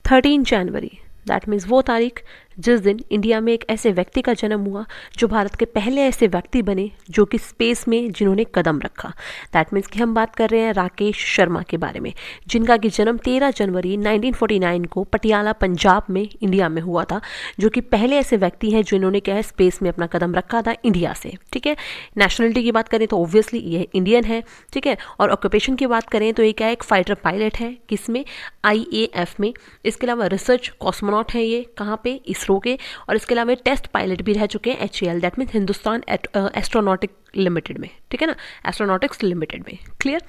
13 January, that means वो तारीख जिस दिन इंडिया में एक ऐसे व्यक्ति का जन्म हुआ जो भारत के पहले ऐसे व्यक्ति बने जो कि स्पेस में जिन्होंने कदम रखा। दैट मीन्स कि हम बात कर रहे हैं राकेश शर्मा के बारे में, जिनका कि जन्म 13 जनवरी 1949 को पटियाला पंजाब में इंडिया में हुआ था, जो कि पहले ऐसे व्यक्ति हैं जिन्होंने क्या है स्पेस में अपना कदम रखा था इंडिया से। ठीक है, नेशनलिटी की बात करें तो ऑब्वियसली ये इंडियन है। ठीक है, और ऑक्यूपेशन की बात करें तो ये क्या है, एक फाइटर पायलट है, किसमें, IAF में। इसके अलावा रिसर्च कॉस्मोनॉट है, ये कहाँ पे, इसरो के। और इसके अलावा टेस्ट पायलट भी रह चुके हैं HAL, that means Hindustan astronautic limited में। ठीक है ना, एस्ट्रोनॉटिक्स लिमिटेड में। क्लियर।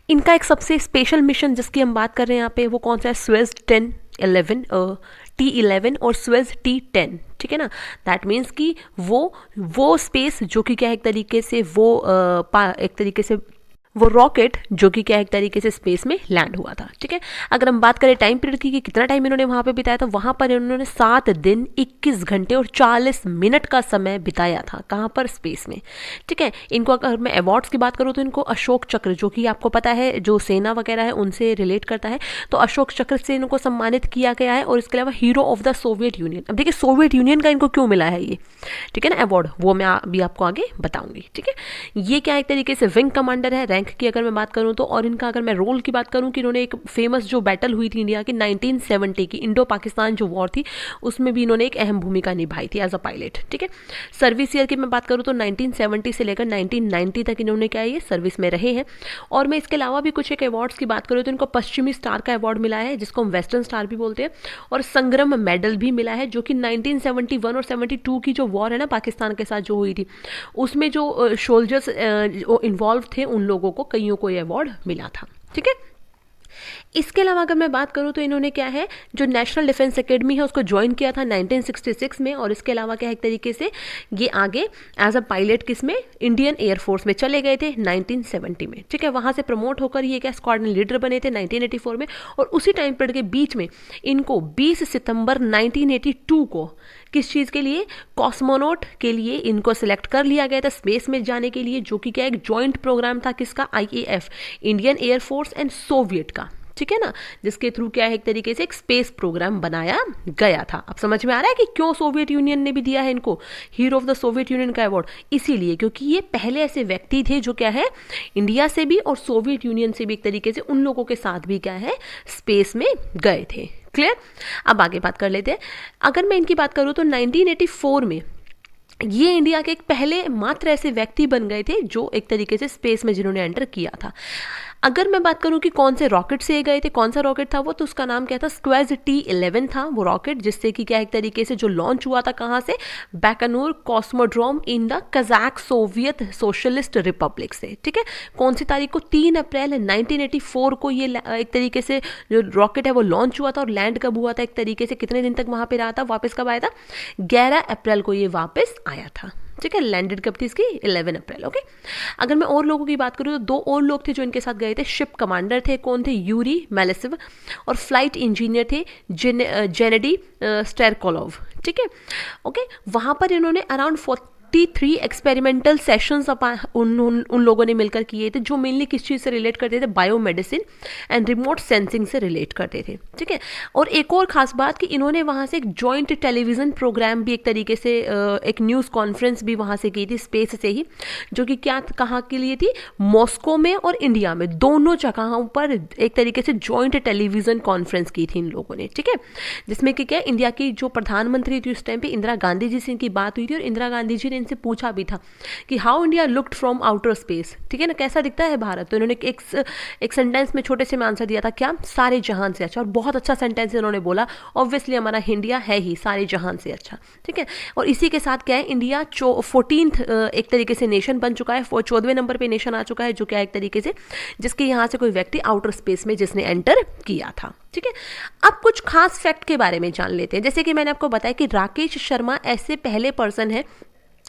इनका एक सबसे स्पेशल मिशन जिसकी हम बात कर रहे हैं यहाँ पे, वो कौन सा है, स्वेज T11 और स्वेज T10। ठीक है ना, दैट मीन्स कि वो स्पेस जो कि क्या है एक तरीके से वो रॉकेट जो कि क्या एक तरीके से स्पेस में लैंड हुआ था। ठीक है, अगर हम बात करें टाइम पीरियड की कि कितना टाइम इन्होंने वहां पे बिताया, तो वहां पर इन्होंने 7 दिन 21 घंटे और 40 मिनट का समय बिताया था। कहां पर, स्पेस में। ठीक है, इनको अगर मैं अवार्ड्स की बात करूं तो इनको अशोक चक्र, जो कि आपको पता है जो सेना वगैरह है उनसे रिलेट करता है, तो अशोक चक्र से इनको सम्मानित किया गया है। और इसके अलावा hero of the Soviet union. अब देखिए सोवियत यूनियन का इनको क्यों मिला है ये, ठीक है ना, अवार्ड, वो मैं अभी आपको आगे बताऊंगी। ठीक है, ये क्या एक तरीके से विंग कमांडर है, रैंक की अगर मैं बात करूं तो। और इनका अगर मैं रोल की बात करूं कि इन्होंने एक फेमस जो बैटल हुई थी इंडिया की 1970 की, इंडो पाकिस्तान जो वॉर थी, उसमें भी इन्होंने एक अहम भूमिका निभाई थी एज अ पायलट। ठीक है, सर्विस ईयर की मैं बात करूं तो 1970 से लेकर 1990 तक इन्होंने क्या है ये सर्विस में रहे हैं। और मैं इसके अलावा भी कुछ एक अवार्ड्स की बात करूं तो इनको पश्चिमी स्टार का अवार्ड मिला है, जिसको हम वेस्टर्न स्टार भी बोलते हैं, और संग्राम मेडल भी मिला है, जो कि 1971 और 72 की जो वॉर है ना पाकिस्तान के साथ जो हुई थी, उसमें जो सोल्जर्स इन्वॉल्व थे उन लोगों को कईयों को ये अवार्ड मिला था। ठीक है, इसके अलावा अगर मैं बात करूं तो इन्होंने क्या है जो नेशनल डिफेंस एकेडमी है उसको ज्वाइन किया था 1966 में। और इसके अलावा क्या है एक तरीके से ये आगे एज अ पायलट किसमें, इंडियन एयरफोर्स में चले गए थे 1970 में। ठीक है, वहां से प्रमोट होकर ये क्या स्क्वाड्रन लीडर बने थे 1984 में। और उसी टाइम पीरियड के बीच में इनको 20 सितंबर 1982 को किस चीज़ के लिए, कॉस्मोनॉट के लिए इनको सिलेक्ट कर लिया गया था स्पेस में जाने के लिए, जो कि क्या एक जॉइंट प्रोग्राम था किसका, IAF, Indian air force and Soviet का। ठीक है ना, जिसके थ्रू क्या है एक तरीके से एक स्पेस प्रोग्राम बनाया गया था। अब समझ में आ रहा है कि क्यों सोवियत यूनियन ने भी दिया है इनको hero of the Soviet union का अवार्ड, इसीलिए क्योंकि ये पहले ऐसे व्यक्ति थे जो क्या है इंडिया से भी और सोवियत यूनियन से भी एक तरीके से उन लोगों के साथ भी क्या है स्पेस में गए थे। क्लियर। अब आगे बात कर लेते हैं। अगर मैं इनकी बात करूं तो 1984 में ये इंडिया के एक पहले मात्र ऐसे व्यक्ति बन गए थे जो एक तरीके से स्पेस में जिन्होंने एंटर किया था। अगर मैं बात करूं कि कौन से रॉकेट से गए थे, कौन सा रॉकेट था वो, तो उसका नाम क्या था, स्क्वेज T11 था वो रॉकेट, जिससे कि क्या एक तरीके से जो लॉन्च हुआ था कहां से, Baikonur cosmodrome in the Kazakh Soviet Socialist Republic से। ठीक है, कौन सी तारीख को, 3 अप्रैल 1984 को ये एक तरीके से जो रॉकेट है वो लॉन्च हुआ था। और लैंड कब हुआ था एक तरीके से, कितने दिन तक वहां पे रहा था, वापस कब आया था, 11 अप्रैल को ये वापस आया था। ठीक है, लैंडेड कब थी इसकी, 11 अप्रैल। ओके, अगर मैं और लोगों की बात करूँ तो 2 और लोग थे जो इनके साथ गए थे। शिप कमांडर थे, कौन थे, यूरी मेलेसिव, और फ्लाइट इंजीनियर थे जेनेडी स्टेरकोलोव। ठीक है, ओके, वहां पर इन्होंने अराउंड 43 एक्सपेरिमेंटल सेशंस उन लोगों ने मिलकर किए थे, जो मेनली किस चीज़ से रिलेट करते थे, बायोमेडिसिन एंड रिमोट सेंसिंग से रिलेट करते थे। ठीक है, और एक और खास बात कि इन्होंने वहाँ से एक जॉइंट टेलीविज़न प्रोग्राम भी एक तरीके से एक न्यूज़ कॉन्फ्रेंस भी वहाँ से की थी स्पेस से ही, जो कि क्या कहाँ के लिए थी, मॉस्को में और इंडिया में, दोनों जगहों पर एक तरीके से जॉइंट टेलीविज़न कॉन्फ्रेंस की थी इन लोगों ने। ठीक है, जिसमें कि क्या इंडिया की जो प्रधानमंत्री थी उस टाइम पे इंदिरा गांधी जी से इनकी बात हुई थी, और इंदिरा गांधी जी ने से पूछा भी था कि how India looked from outer space. ठीक है ना, कैसा दिखता है भारत, तो इन्होंने एक सेंटेंस में छोटे से में आंसर दिया था, क्या, सारे जहान से अच्छा। और बहुत अच्छा सेंटेंस इन्होंने बोला, ऑब्वियसली हमारा इंडिया है ही सारे जहान से अच्छा। ठीक है, और इसी के साथ क्या है, इंडिया 14th एक तरीके से नेशन बन चुका है, 14वें नंबर पे नेशन आ चुका है, जो क्या एक तरीके से जिसके यहाँ से कोई व्यक्ति आउटर स्पेस में जिसने एंटर किया था। ठीक है, अब कुछ खास फैक्ट के बारे में जान लेते हैं। जैसे कि मैंने आपको बताया कि राकेश शर्मा ऐसे पहले पर्सन है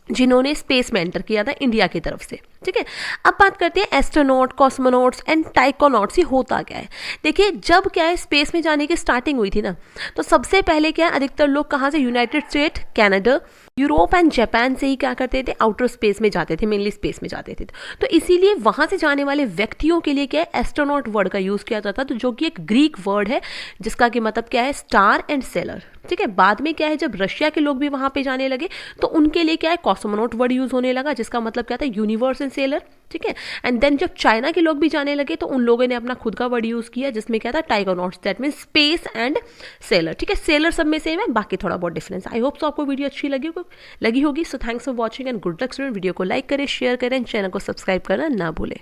जिन्होंने स्पेस में एंटर किया था इंडिया की तरफ से। ठीक है, अब बात करते हैं एस्ट्रोनॉट, कॉस्मोनॉट्स एंड टाइकोनॉट्स। ये होता क्या है? देखिए, जब क्या है स्पेस में जाने की स्टार्टिंग हुई थी ना, तो सबसे पहले क्या है, अधिकतर लोग कहाँ से, United state, Canada, Europe and Japan से ही क्या करते थे, आउटर स्पेस में जाते थे, मेनली स्पेस में जाते थे। तो इसीलिए वहां से जाने वाले व्यक्तियों के लिए क्या है, एस्ट्रोनॉट वर्ड का यूज किया जाता था, तो जो कि एक ग्रीक वर्ड है जिसका कि मतलब क्या है, स्टार एंड सेलर। ठीक है, बाद में क्या है, जब रशिया के लोग भी वहां पे जाने लगे तो उनके लिए क्या है, कॉस्मोनॉट वर्ड यूज होने लगा, जिसका मतलब क्या था, यूनिवर्स एंड सेलर। ठीक है, एंड देन जब चाइना के लोग भी जाने लगे तो उन लोगों ने अपना खुद का वर्ड यूज किया, जिसमें क्या था, taikonauts, that mean space and sailor. ठीक है, सेलर सब में सेम है, बाकी थोड़ा बहुत डिफरेंस। आई होप सो आपको वीडियो अच्छी लगी होगी। So thanks for watching and good luck student. Video को लाइक करें, शेयर करें, चैनल को सब्सक्राइब करना ना भूलें।